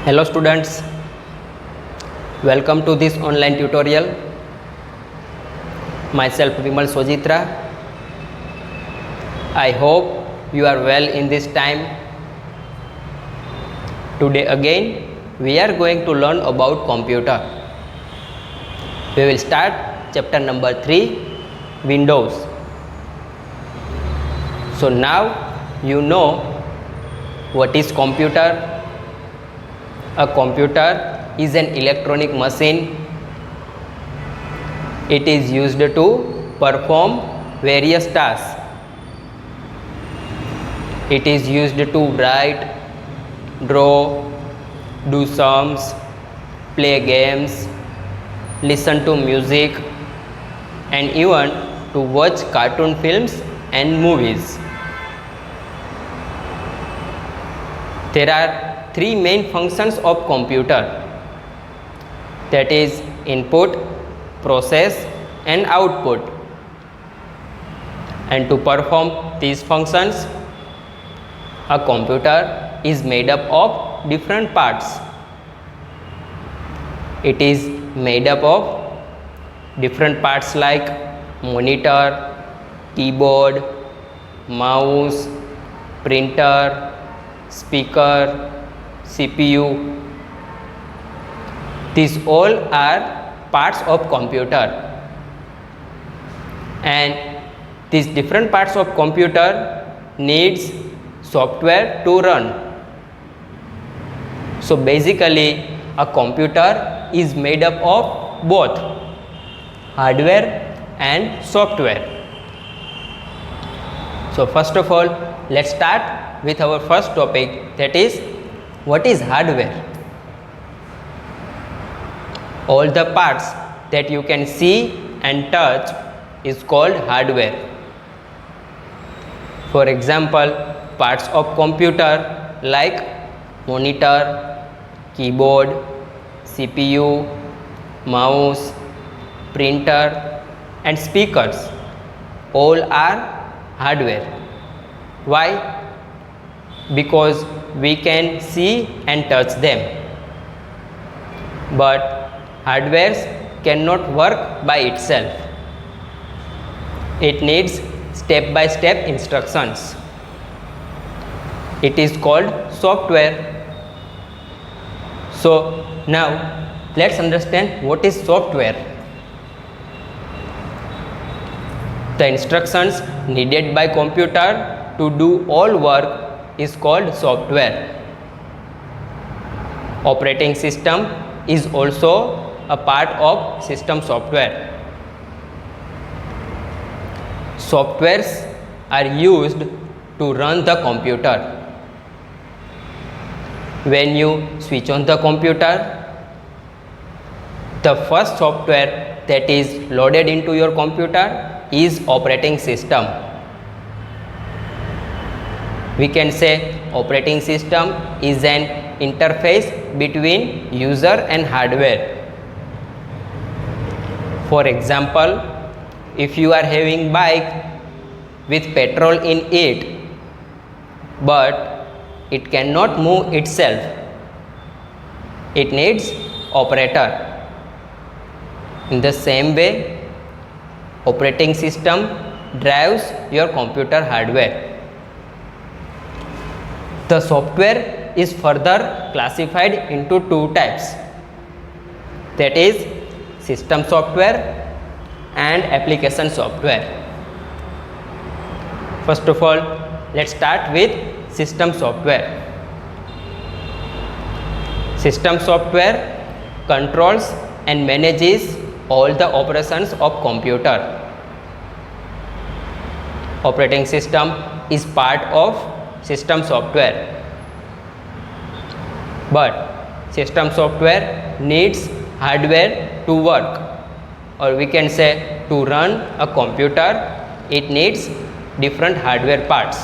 Hello students, welcome to this online tutorial. Myself Vimal Sojitra. I hope you are well in this time. Today again we are going to learn about computer. We will start chapter number 3, Windows. So now you know what is computer. A computer is an electronic machine. It is used to perform various tasks. It is used to write, draw, do sums, play games, listen to music, and even to watch cartoon films and movies. There are three main functions of computer, that is input, process and output. And to perform these functions, a computer is made up of different parts. It is made up of different parts like monitor, keyboard, mouse, printer, speaker, CPU. These all are parts of computer, and these different parts of computer needs software to run. So basically a computer is made up of both hardware and software. So first of all, let's start with our first topic, that is, what is hardware? All the parts that you can see and touch is called hardware. For example, parts of computer like monitor, keyboard, CPU, mouse, printer and speakers all are hardware. Why? Because we can see and touch them. But hardware cannot work by itself. It needs step-by-step instructions. It is called software. So now let's understand what is software. The instructions needed by computer to do all work is called software. Operating system is also a part of system software. Softwares are used to run the computer. When you switch on the computer, the first software that is loaded into your computer is operating system. We can say operating system is an interface between user and hardware. For example, if you are having bike with petrol in it, but it cannot move itself, it needs operator. In the same way, operating system drives your computer hardware. The software is further classified into two types, that is system software and application software. First of all, let's start with system software. System software controls and manages all the operations of computer. Operating system is part of system software, but system software needs hardware to work, or we can say to run a computer it needs different hardware parts.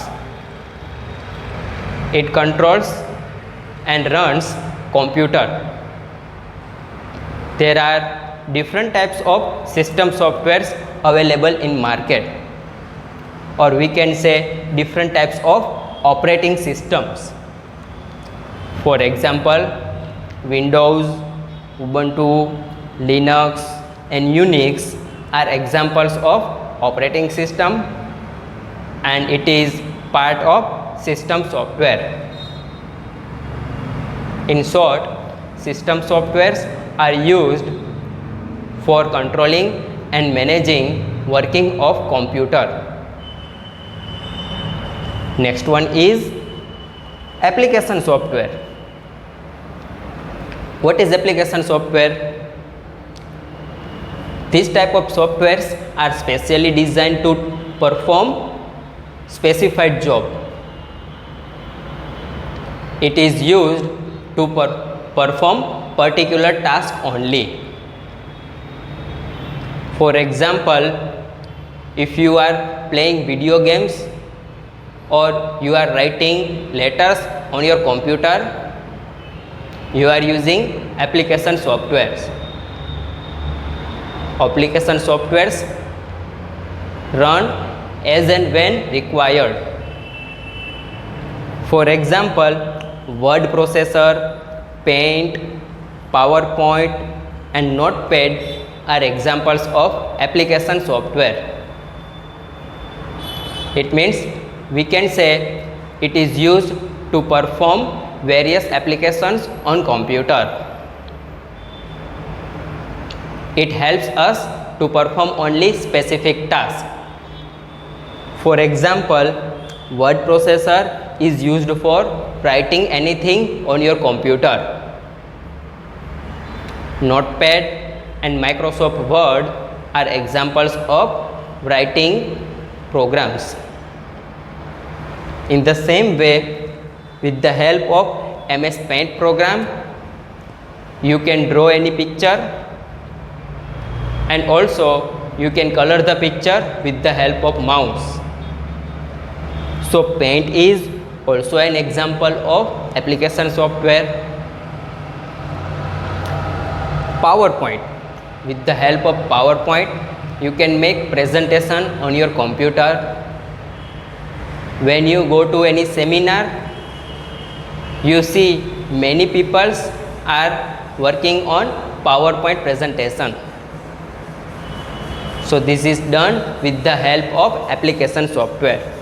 It controls and runs computer. There are different types of system softwares available in market, or we can say different types of operating systems. For example, Windows, Ubuntu, Linux and Unix are examples of operating system, and it is part of system software. In short, system softwares are used for controlling and managing working of computer. Next one is application software. What is application software? This type of softwares are specially designed to perform specified job. It is used to perform particular task only. For example, if you are playing video games or you are writing letters on your computer, you are using application softwares. Application softwares run as and when required. For example, word processor, Paint, PowerPoint and Notepad are examples of application software. It means we can say it is used to perform various applications on computer. It helps us to perform only specific tasks. For example, word processor is used for writing anything on your computer. Notepad and Microsoft Word are examples of writing programs. In the same way, with the help of MS Paint program, you can draw any picture, and also you can color the picture with the help of mouse. So Paint is also an example of application software. PowerPoint. With the help of PowerPoint, you can make presentation on your computer. When you go to any seminar, you see many people are working on PowerPoint presentation. So this is done with the help of application software.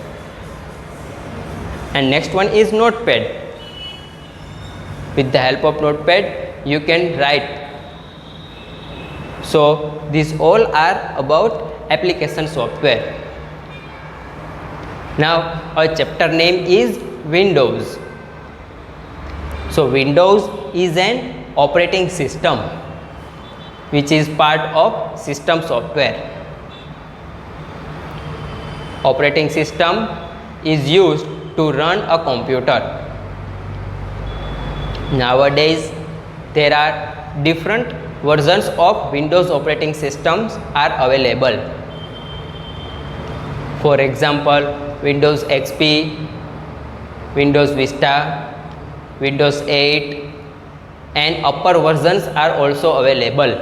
And next one is Notepad. With the help of Notepad, you can write. So these all are about application software. Now our chapter name is Windows. So Windows is an operating system which is part of system software. Operating system is used to run a computer. Nowadays there are different versions of Windows operating systems are available. For example, Windows XP, Windows Vista, Windows 8 and upper versions are also available.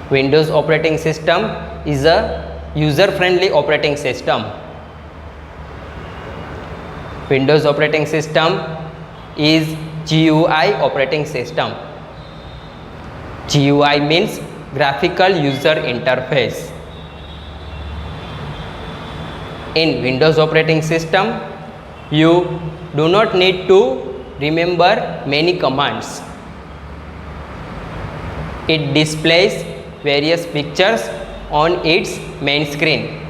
Windows operating system is a user-friendly operating system. Windows operating system is GUI operating system. GUI means graphical user interface. In Windows operating system, you do not need to remember many commands. It displays various pictures on its main screen,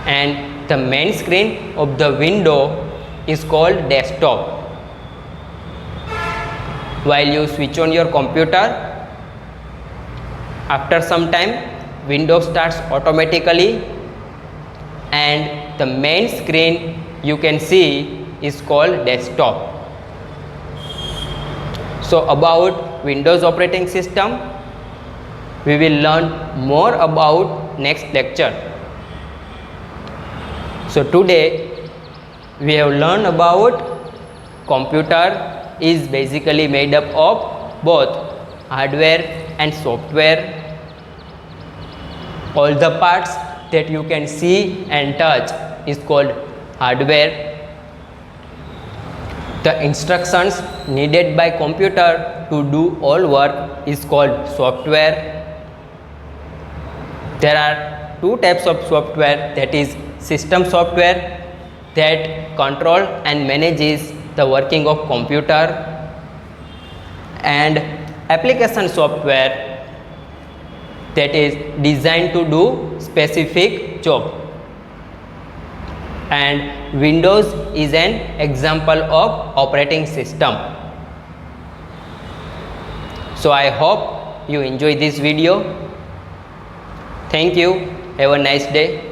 and the main screen of the window is called desktop. While you switch on your computer, after some time Windows starts automatically, and the main screen you can see is called desktop. So about Windows operating system, we will learn more about next lecture. So today we have learned about computer is basically made up of both hardware and software. All the parts that you can see and touch is called hardware. The instructions needed by computer to do all work is called software. There are two types of software, that is system software that control and manages the working of computer, and application software that is designed to do specific job. And Windows is an example of operating system. So I hope you enjoy this video. Thank you. Have a nice day.